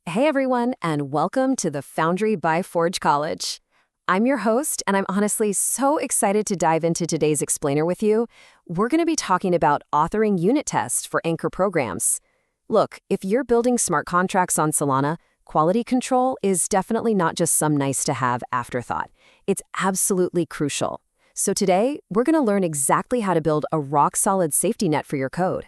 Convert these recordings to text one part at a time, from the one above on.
Hey everyone, and welcome to the Foundry by Forge College. I'm your host, and I'm honestly so excited to dive into today's explainer with you. We're going to be talking about authoring unit tests for Anchor programs. Look, if you're building smart contracts on Solana, quality control is definitely not just some nice-to-have afterthought. It's absolutely crucial. So today, we're going to learn exactly how to build a rock-solid safety net for your code.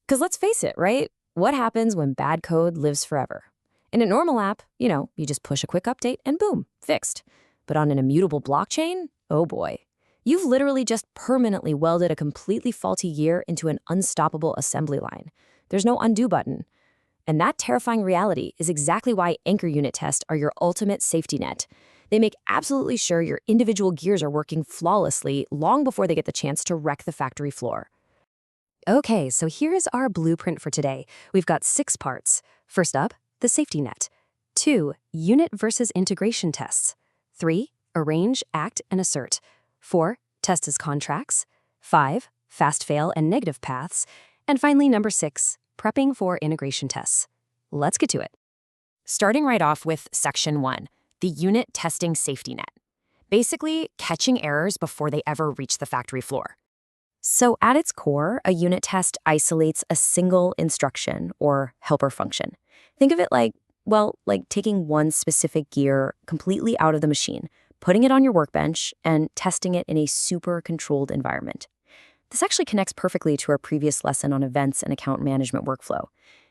Because let's face it, right? What happens when bad code lives forever? In a normal app, you just push a quick update and boom, fixed. But on an immutable blockchain, oh boy. You've literally just permanently welded a completely faulty gear into an unstoppable assembly line. There's no undo button. And that terrifying reality is exactly why Anchor unit tests are your ultimate safety net. They make absolutely sure your individual gears are working flawlessly long before they get the chance to wreck the factory floor. Okay, so here's our blueprint for today. We've got 6 parts. First up, the safety net. 2, unit versus integration tests. 3, arrange, act, and assert. 4, test as contracts. 5, fast fail and negative paths. And finally, number 6, prepping for integration tests. Let's get to it. Starting right off with section 1, the unit testing safety net. Basically, catching errors before they ever reach the factory floor. So at its core, a unit test isolates a single instruction or helper function. Think of it like taking one specific gear completely out of the machine, putting it on your workbench, and testing it in a super controlled environment. This actually connects perfectly to our previous lesson on events and account management workflow.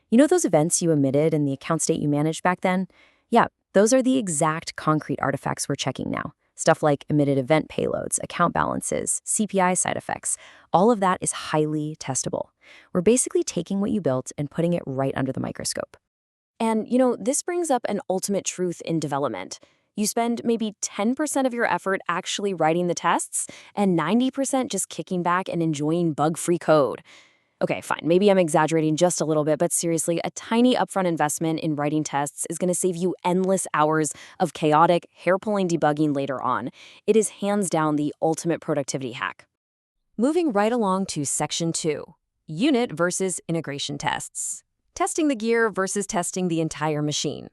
You know those events you emitted in the account state you managed back then? Yeah, those are the exact concrete artifacts we're checking now. Stuff like emitted event payloads, account balances, CPI side effects. All of that is highly testable. We're basically taking what you built and putting it right under the microscope. And, this brings up an ultimate truth in development. You spend maybe 10% of your effort actually writing the tests and 90% just kicking back and enjoying bug-free code. Okay, fine, maybe I'm exaggerating just a little bit, but seriously, a tiny upfront investment in writing tests is going to save you endless hours of chaotic, hair-pulling debugging later on. It is hands down the ultimate productivity hack. Moving right along to section 2, unit versus integration tests. Testing the gear versus testing the entire machine.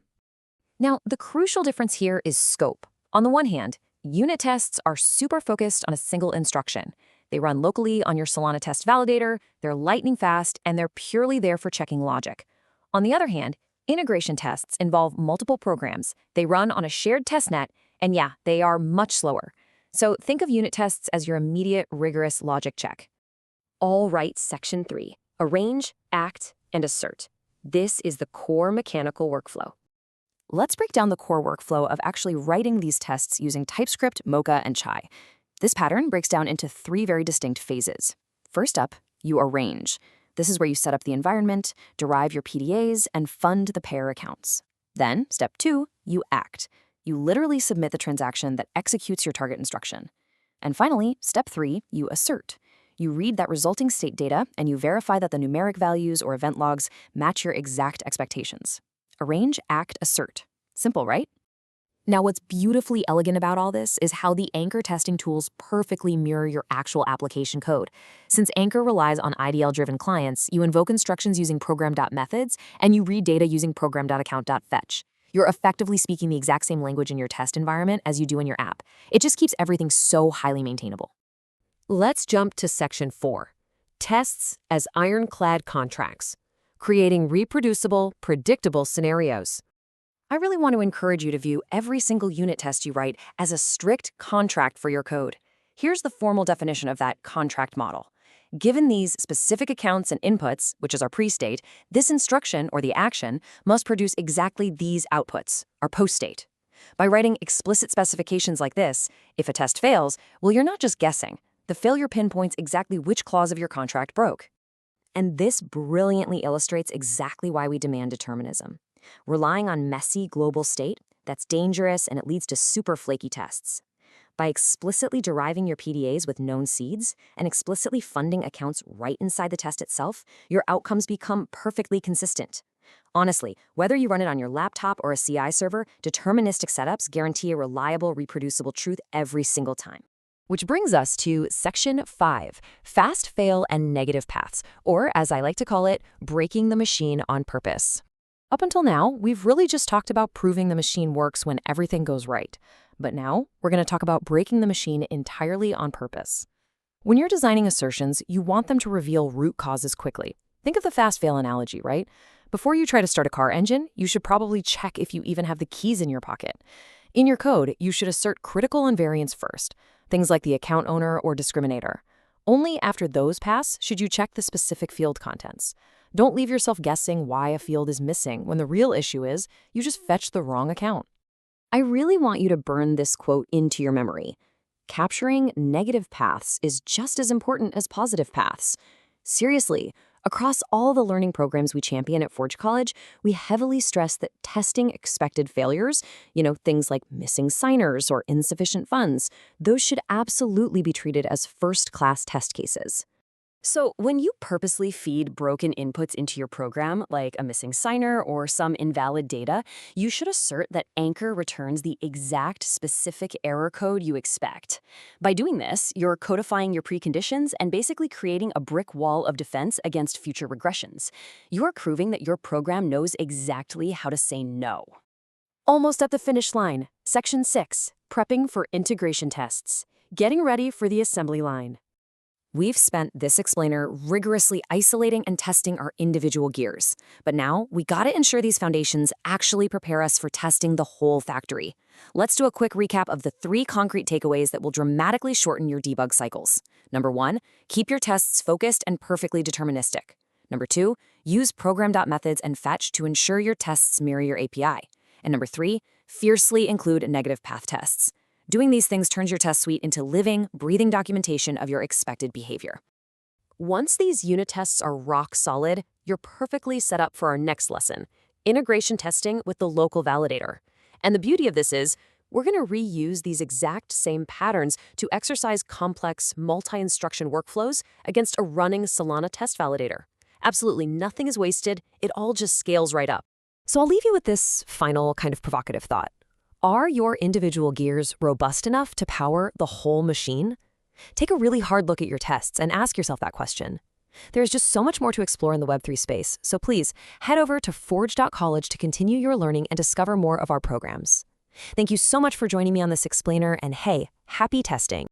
Now, the crucial difference here is scope. On the one hand, unit tests are super focused on a single instruction. They run locally on your solana-test-validator, they're lightning fast, and they're purely there for checking logic. On the other hand, integration tests involve multiple programs. They run on a shared test net, and yeah, they are much slower. So think of unit tests as your immediate, rigorous logic check. All right, section 3, arrange, act, and assert. This is the core mechanical workflow. Let's break down the core workflow of actually writing these tests using TypeScript, Mocha, and Chai. This pattern breaks down into 3 very distinct phases. First up, you arrange. This is where you set up the environment, derive your PDAs, and fund the pair accounts. Then, step 2, you act. You literally submit the transaction that executes your target instruction. And finally, step 3, you assert. You read that resulting state data, and you verify that the numeric values or event logs match your exact expectations. Arrange, act, assert. Simple, right? Now, what's beautifully elegant about all this is how the Anchor testing tools perfectly mirror your actual application code. Since Anchor relies on IDL-driven clients, you invoke instructions using program.methods, and you read data using program.account.fetch. You're effectively speaking the exact same language in your test environment as you do in your app. It just keeps everything so highly maintainable. Let's jump to section 4, tests as ironclad contracts, creating reproducible, predictable scenarios. I really want to encourage you to view every single unit test you write as a strict contract for your code. Here's the formal definition of that contract model. Given these specific accounts and inputs, which is our pre-state, this instruction or the action must produce exactly these outputs, our post-state. By writing explicit specifications like this, if a test fails, well, you're not just guessing. The failure pinpoints exactly which clause of your contract broke. And this brilliantly illustrates exactly why we demand determinism. Relying on messy global state, that's dangerous and it leads to super flaky tests. By explicitly deriving your PDAs with known seeds and explicitly funding accounts right inside the test itself, your outcomes become perfectly consistent. Honestly, whether you run it on your laptop or a CI server, deterministic setups guarantee a reliable, reproducible truth every single time. Which brings us to section 5, fast fail and negative paths, or as I like to call it, breaking the machine on purpose. Up until now, we've really just talked about proving the machine works when everything goes right. But now, we're going to talk about breaking the machine entirely on purpose. When you're designing assertions, you want them to reveal root causes quickly. Think of the fast-fail analogy, right? Before you try to start a car engine, you should probably check if you even have the keys in your pocket. In your code, you should assert critical invariants first, things like the account owner or discriminator. Only after those pass should you check the specific field contents. Don't leave yourself guessing why a field is missing when the real issue is you just fetched the wrong account. I really want you to burn this quote into your memory. Capturing negative paths is just as important as positive paths. Seriously, across all the learning programs we champion at Forge College, we heavily stress that testing expected failures, things like missing signers or insufficient funds, those should absolutely be treated as first-class test cases. So when you purposely feed broken inputs into your program, like a missing signer or some invalid data, you should assert that Anchor returns the exact specific error code you expect. By doing this, you're codifying your preconditions and basically creating a brick wall of defense against future regressions. You're proving that your program knows exactly how to say no. Almost at the finish line. Section 6, Prepping for Integration Tests. Getting ready for the assembly line. We've spent this explainer rigorously isolating and testing our individual gears. But now, we gotta ensure these foundations actually prepare us for testing the whole factory. Let's do a quick recap of the 3 concrete takeaways that will dramatically shorten your debug cycles. Number 1, keep your tests focused and perfectly deterministic. Number 2, use program.methods and fetch to ensure your tests mirror your API. And number 3, fiercely include negative path tests. Doing these things turns your test suite into living, breathing documentation of your expected behavior. Once these unit tests are rock solid, you're perfectly set up for our next lesson, integration testing with the local validator. And the beauty of this is, we're going to reuse these exact same patterns to exercise complex, multi-instruction workflows against a running solana-test-validator. Absolutely nothing is wasted, it all just scales right up. So I'll leave you with this final kind of provocative thought. Are your individual gears robust enough to power the whole machine? Take a really hard look at your tests and ask yourself that question. There's just so much more to explore in the Web3 space, so please head over to forge.college to continue your learning and discover more of our programs. Thank you so much for joining me on this explainer, and hey, happy testing!